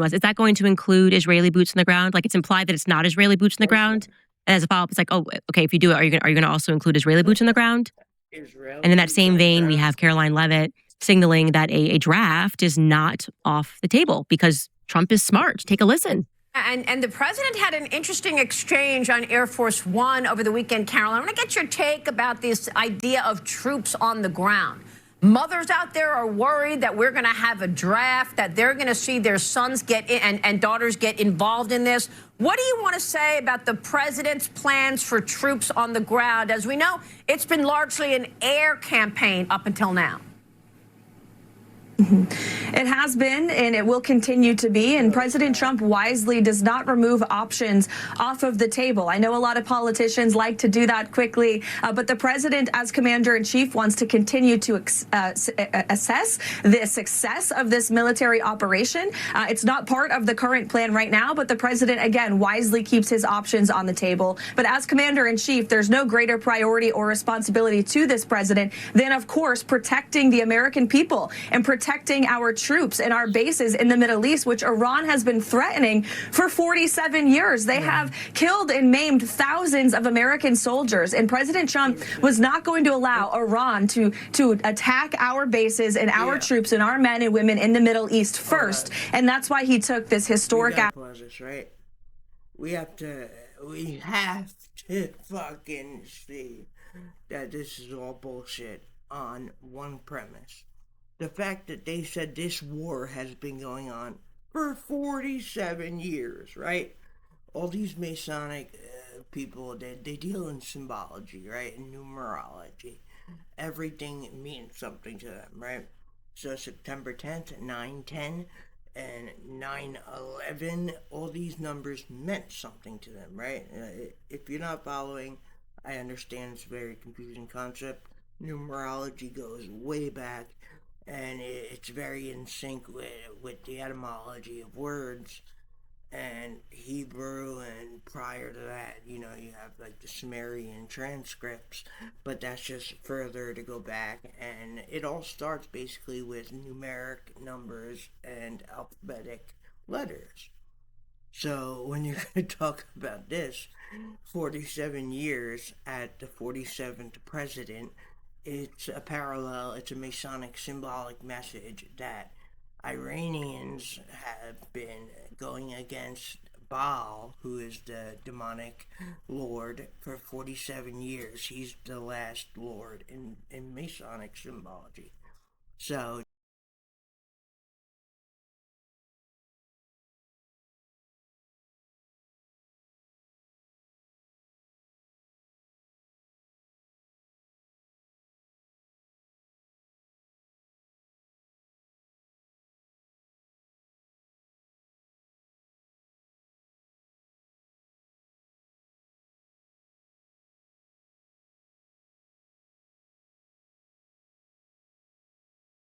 was, is that going to include Israeli boots on the ground? Like, it's implied that it's not Israeli boots on the ground. And as a follow-up, it's like, oh, okay, if you do it, are you going to also include Israeli boots on the ground? And in that same vein, we have Caroline Leavitt signaling that a draft is not off the table because Trump is smart. Take a listen. And the president had an interesting exchange on Air Force One over the weekend, Carol. I want to get your take about this idea of troops on the ground. Mothers out there are worried that we're going to have a draft, that they're going to see their sons get in and daughters get involved in this. What do you want to say about the president's plans for troops on the ground? As we know, it's been largely an air campaign up until now. It has been, and it will continue to be, and President Trump wisely does not remove options off of the table. I know a lot of politicians like to do that quickly, but the president, as commander-in-chief, wants to continue to assess the success of this military operation. It's not part of the current plan right now, but the president, again, wisely keeps his options on the table. But as commander-in-chief, there's no greater priority or responsibility to this president than, of course, protecting the American people and protecting our troops and our bases in the Middle East, which Iran has been threatening for 47 years. They have killed and maimed thousands of American soldiers, and President Trump was not going to allow Iran to attack our bases and our troops and our men and women in the Middle East first. And that's why he took this historic action. Right? We have to fucking see that this is all bullshit on one premise. The fact that they said this war has been going on for 47 years, right? All these Masonic people, they deal in symbology, right? And numerology. Everything means something to them, right? So September 10th, 9/10, and 9/11, all these numbers meant something to them, right? If you're not following, I understand it's a very confusing concept. Numerology goes way back. And it's very in sync with the etymology of words and Hebrew, and prior to that, you have like the Sumerian transcripts, but that's just further to go back, and it all starts basically with numeric numbers and alphabetic letters. So when you're going to talk about this, 47 years at the 47th president, it's a parallel, it's a Masonic symbolic message that Iranians have been going against Baal, who is the demonic lord, for 47 years. He's the last lord in Masonic symbology. So